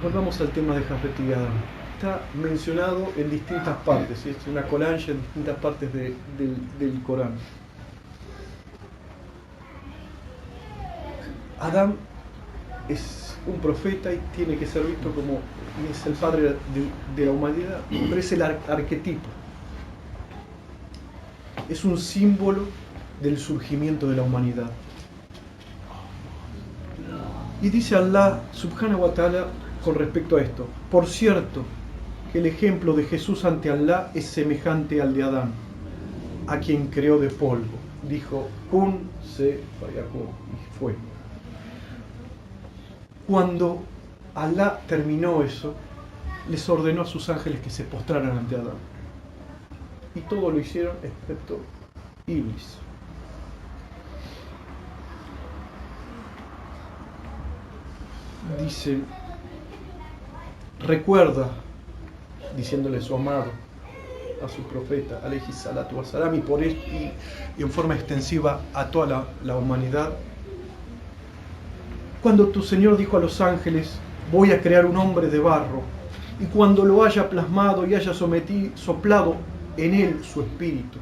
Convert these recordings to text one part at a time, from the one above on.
Volvamos al tema de Jafet y Adán. Está mencionado en distintas partes, ¿sí? Es una colancha en distintas partes del Corán. Adán es un profeta y tiene que ser visto como es el padre de la humanidad, pero es el arquetipo. Es un símbolo del surgimiento de la humanidad. Y dice Allah subhanahu wa ta'ala con respecto a esto: por cierto, que el ejemplo de Jesús ante Allah es semejante al de Adán, a quien creó de polvo. Dijo, kun se fayakun, y fue. Cuando Allah terminó eso, les ordenó a sus ángeles que se postraran ante Adán. Y todos lo hicieron excepto Iblis. Dice, recuerda, diciéndole su amado a su profeta, alayhi salatu wassalam, y en forma extensiva a toda la humanidad, cuando tu Señor dijo a los ángeles, voy a crear un hombre de barro, y cuando lo haya plasmado y haya soplado en él su espíritu,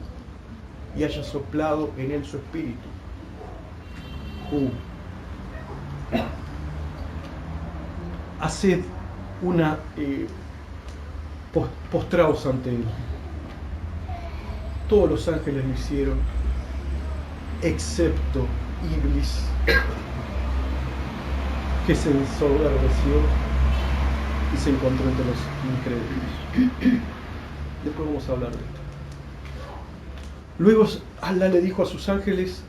haced una postraos ante él. Todos los ángeles lo hicieron, excepto Iblis, que se ensoberbeció y se encontró entre los incrédulos. Después vamos a hablar de esto. Luego Allah le dijo a sus ángeles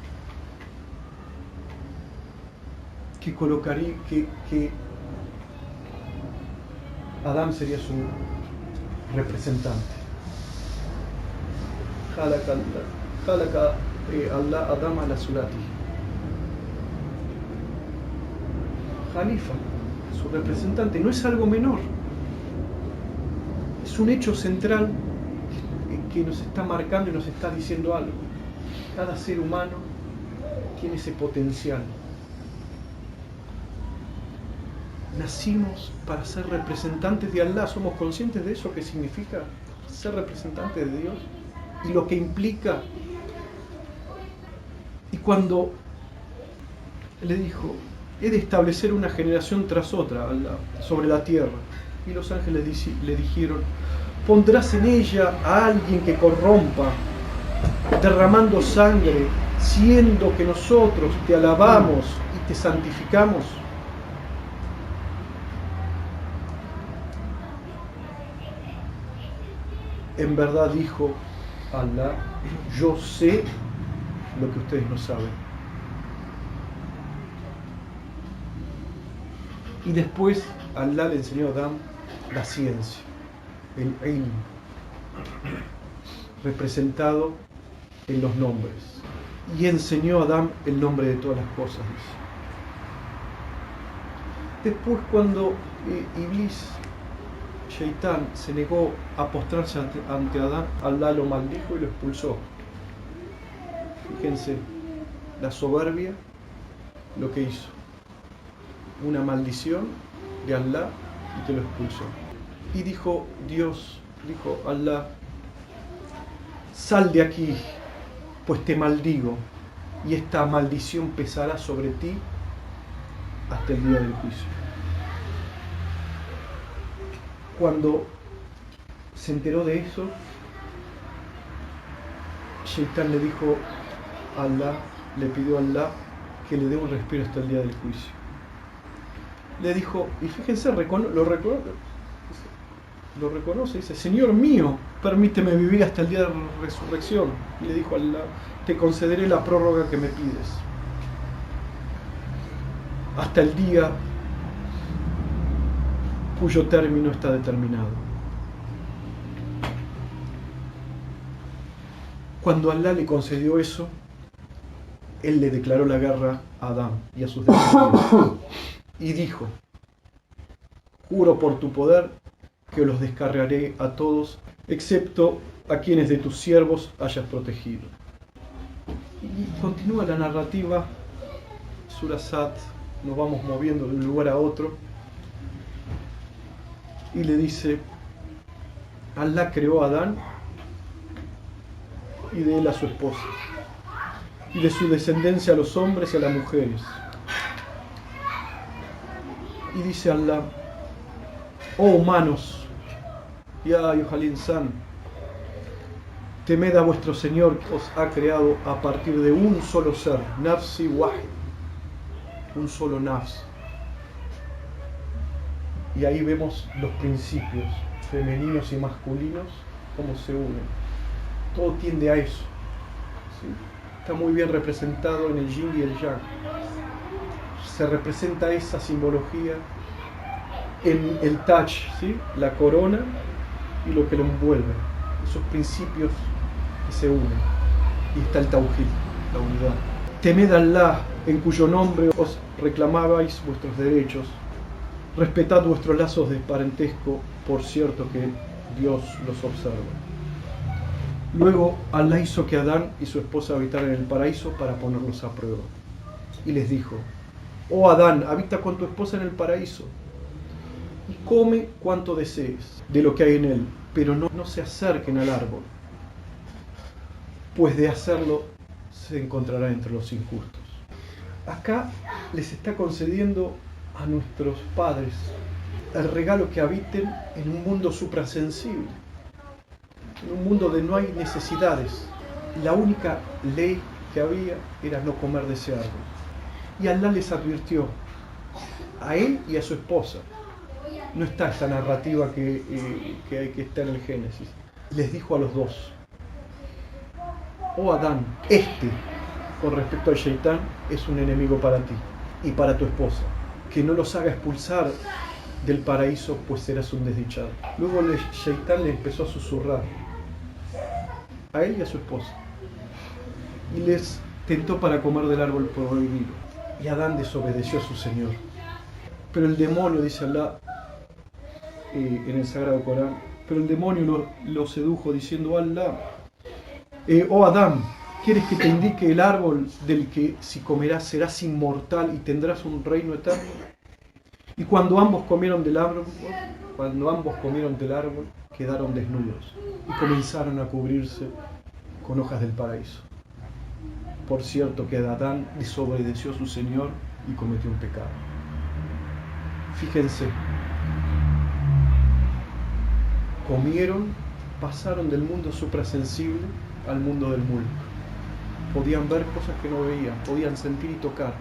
que colocaría que Adán sería su representante. Khalaqa Allah Adam ala surati. Jalifa, su representante, no es algo menor. Es un hecho central que nos está marcando y nos está diciendo algo. Cada ser humano tiene ese potencial. Nacimos para ser representantes de Allah. ¿Somos conscientes de eso? ¿Qué significa ser representantes de Dios? Y lo que implica. Y cuando le dijo, he de establecer una generación tras otra sobre la tierra. Y los ángeles le dijeron, pondrás en ella a alguien que corrompa, derramando sangre, siendo que nosotros te alabamos y te santificamos. En verdad dijo Allah, yo sé lo que ustedes no saben. Y después Allah le enseñó a Adán la ciencia, el ilm, representado en los nombres. Y enseñó a Adán el nombre de todas las cosas, dice. Después, cuando Iblis, Shaitán, se negó a postrarse ante Adán, Allah lo maldijo y lo expulsó. Fíjense, la soberbia, lo que hizo. Una maldición de Allah y que lo expulsó. Y dijo Allah, sal de aquí, pues te maldigo, y esta maldición pesará sobre ti hasta el día del juicio. Cuando se enteró de eso, Shaitán le dijo a Allah, le pidió a Allah que le dé un respiro hasta el día del juicio. Le dijo, y fíjense, lo reconoce, dice, Señor mío, permíteme vivir hasta el día de la resurrección. Y le dijo a Allah, te concederé la prórroga que me pides, hasta el día cuyo término está determinado. Cuando Allah le concedió eso, Él le declaró la guerra a Adán y a sus descendientes. Y dijo, juro por tu poder que los descargaré a todos, excepto a quienes de tus siervos hayas protegido. Y continúa la narrativa, Surah Sad, nos vamos moviendo de un lugar a otro. y le dice: Alá creó a Adán y de él a su esposa, y de su descendencia a los hombres y a las mujeres. Y dice Alá: oh humanos, ya ayuhal insan, temed a vuestro Señor que os ha creado a partir de un solo ser, nafsi wahid, un solo nafs. Y ahí vemos los principios femeninos y masculinos, cómo se unen. Todo tiende a eso, ¿sí? Está muy bien representado en el yin y el yang. Se representa esa simbología en el Taj, ¿sí? La corona y lo que lo envuelve, esos principios que se unen. Y está el Tawhid, la unidad. Temed a Allah, en cuyo nombre os reclamabais vuestros derechos. Respetad vuestros lazos de parentesco, por cierto que Dios los observa. Luego Allah hizo que Adán y su esposa habitaran en el paraíso para ponerlos a prueba. Y les dijo: oh Adán, habita con tu esposa en el paraíso y come cuanto desees de lo que hay en él, pero no se acerquen al árbol, pues de hacerlo se encontrará entre los injustos. Acá les está concediendo a nuestros padres el regalo que habiten en un mundo suprasensible, en un mundo donde no hay necesidades. La única ley que había era no comer de ese árbol. Y Allah les advirtió, a él y a su esposa. No está esta narrativa que está en el Génesis. Les dijo a los dos: oh Adán, con respecto al Shaitán, es un enemigo para ti y para tu esposa. Que no los haga expulsar del paraíso, pues serás un desdichado. Luego el Shaitán le empezó a susurrar a él y a su esposa, y les tentó para comer del árbol prohibido. Y Adán desobedeció a su Señor. Pero el demonio, dice Allah en el Sagrado Corán, pero el demonio lo sedujo diciendo: Allah, oh Adán, ¿quieres que te indique el árbol del que si comerás serás inmortal y tendrás un reino eterno? Y cuando ambos comieron del árbol, quedaron desnudos y comenzaron a cubrirse con hojas del paraíso. Por cierto que Adán desobedeció a su Señor y cometió un pecado. Fíjense, comieron, pasaron del mundo suprasensible al mundo del mulk. Podían ver cosas que no veían, podían sentir y tocar.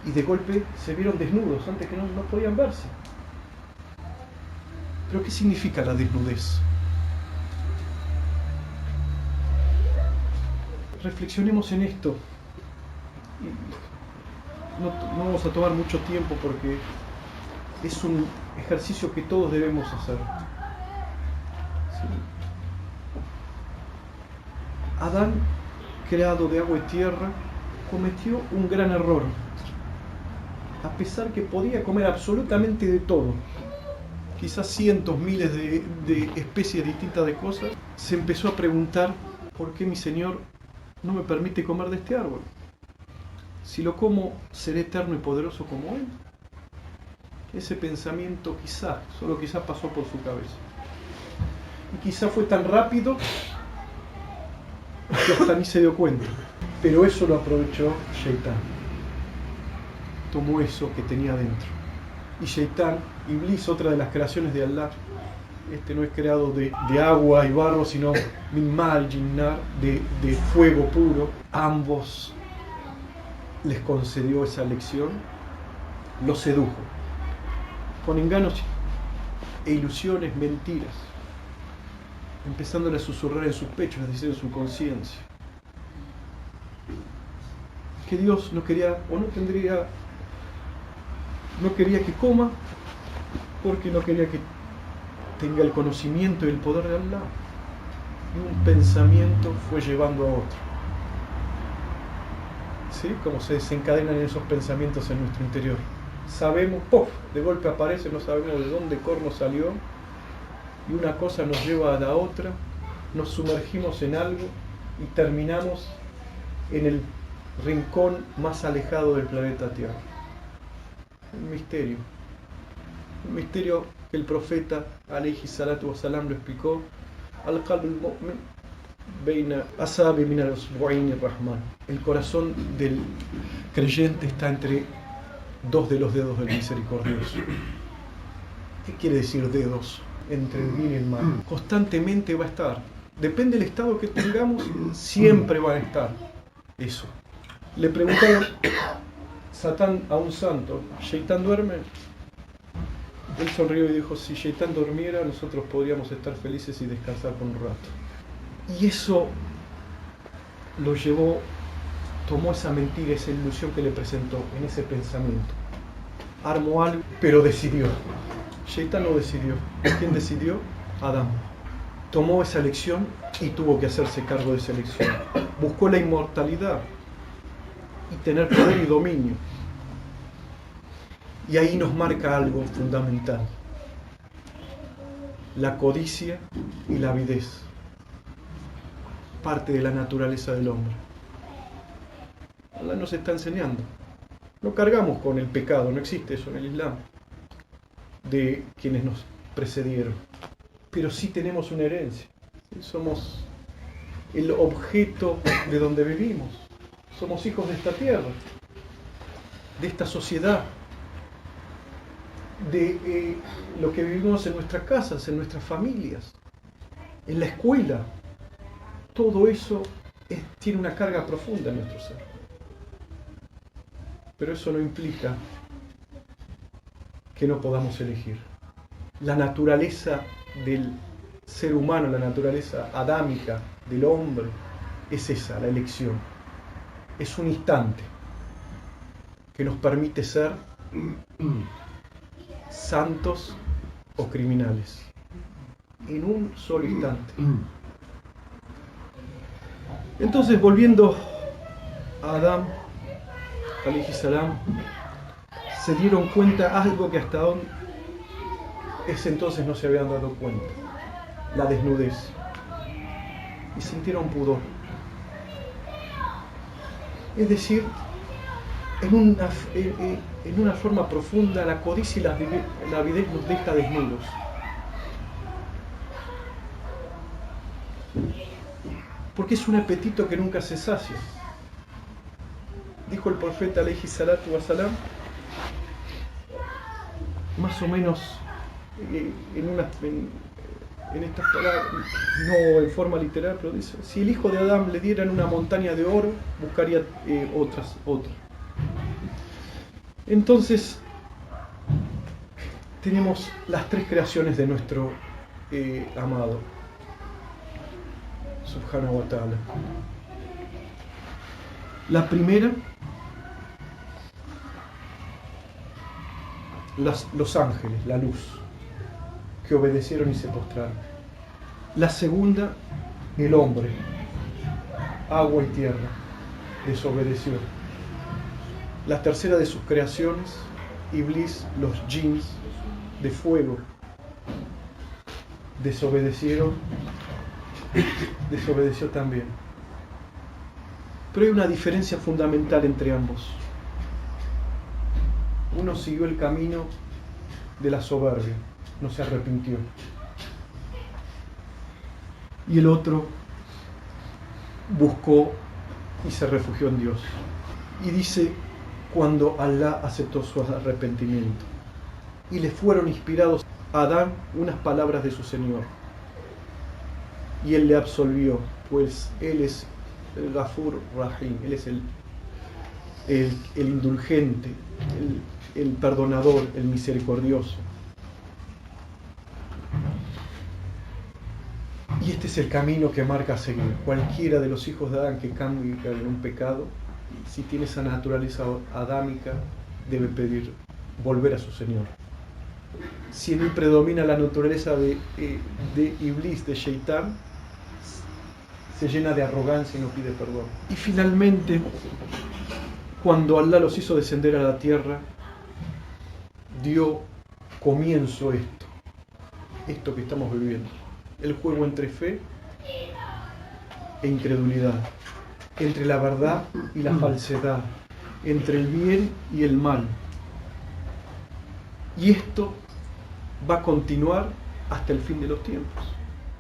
Y de golpe se vieron desnudos, antes que no podían verse. ¿Pero qué significa la desnudez? Reflexionemos en esto. No vamos a tomar mucho tiempo porque es un ejercicio que todos debemos hacer. ¿Sí? Adán, creado de agua y tierra, cometió un gran error. A pesar que podía comer absolutamente de todo, quizás cientos, miles de especies distintas de cosas, se empezó a preguntar: ¿por qué mi Señor no me permite comer de este árbol? Si lo como, ¿seré eterno y poderoso como Él? Ese pensamiento solo quizás pasó por su cabeza. Y quizás fue tan rápido que hasta ni se dio cuenta. Pero eso lo aprovechó Shaitán. Tomó eso que tenía dentro. Y Shaitán, Iblis, otra de las creaciones de Allah, no es creado de agua y barro, sino min mar, jinnar, de fuego puro. Ambos les concedió esa lección, los sedujo con engaños e ilusiones, mentiras, empezándole a susurrar en sus pechos, es decir, en su conciencia, que Dios no quería o no quería que coma, porque no quería que tenga el conocimiento y el poder de Allah. Y un pensamiento fue llevando a otro. ¿Sí? Como se desencadenan esos pensamientos en nuestro interior. Sabemos, ¡puf!, de golpe aparece, no sabemos de dónde corno salió, y una cosa nos lleva a la otra, nos sumergimos en algo y terminamos en el rincón más alejado del planeta Tierra. Un misterio. Un misterio que el profeta alayhi salatu wasalam lo explicó. Al-qalb al-mu'min beina asabi min al-usbu'ayn ar-rahman. El corazón del creyente está entre dos de los dedos del misericordioso. ¿Qué quiere decir dedos? Entre el bien y el mal. Constantemente va a estar. Depende del estado que tengamos, siempre va a estar eso. Le preguntaron Satán a un santo, ¿Shaitán duerme? Él sonrió y dijo, si Shaitán durmiera, nosotros podríamos estar felices y descansar por un rato. Y eso lo llevó, tomó esa mentira, esa ilusión que le presentó en ese pensamiento. Armó algo, pero decidió. Shaitán no decidió. ¿Quién decidió? Adán. Tomó esa elección y tuvo que hacerse cargo de esa elección. Buscó la inmortalidad y tener poder y dominio. Y ahí nos marca algo fundamental. La codicia y la avidez. Parte de la naturaleza del hombre. Allah nos está enseñando. No cargamos con el pecado, no existe eso en el Islam, de quienes nos precedieron. Pero sí tenemos una herencia. Somos el objeto de donde vivimos. Somos hijos de esta tierra, de esta sociedad, de lo que vivimos en nuestras casas, en nuestras familias, en la escuela. Todo eso tiene una carga profunda en nuestro ser. Pero eso no implica que no podamos elegir. La naturaleza del ser humano, la naturaleza adámica del hombre, es esa, la elección. Es un instante que nos permite ser santos o criminales. En un solo instante. Entonces, volviendo a Adán, alayhi salam, se dieron cuenta algo que hasta ese entonces no se habían dado cuenta: la desnudez, y sintieron pudor. Es decir, en una forma profunda, la codicia y la avidez nos deja desnudos. Porque es un apetito que nunca se sacia. Dijo el profeta alayhi salatu wasalam, más o menos en estas palabras, no en forma literal, pero dice, si el hijo de Adán le dieran una montaña de oro, buscaría otra. Entonces, tenemos las tres creaciones de nuestro amado Subhanahu wa ta'ala. La primera, los ángeles, la luz, que obedecieron y se postraron. La segunda, el hombre, agua y tierra, desobedeció. La tercera de sus creaciones, Iblis, los jinns de fuego, desobedeció también. Pero hay una diferencia fundamental entre ambos. Uno siguió el camino de la soberbia, no se arrepintió. Y el otro buscó y se refugió en Dios. Y dice, cuando Allah aceptó su arrepentimiento, y le fueron inspirados a Adán unas palabras de su Señor, y él le absolvió, pues él es el Ghafur Rahim, él es el indulgente, el perdonador, el misericordioso. Y este es el camino que marca seguir. Cualquiera de los hijos de Adán que cambie en un pecado, si tiene esa naturaleza adámica, debe pedir volver a su Señor. Si en él predomina la naturaleza de Iblis, de Shaitán, se llena de arrogancia y no pide perdón. Y finalmente, cuando Allah los hizo descender a la tierra, dio comienzo esto que estamos viviendo. El juego entre fe e incredulidad, entre la verdad y la falsedad, entre el bien y el mal. Y esto va a continuar hasta el fin de los tiempos.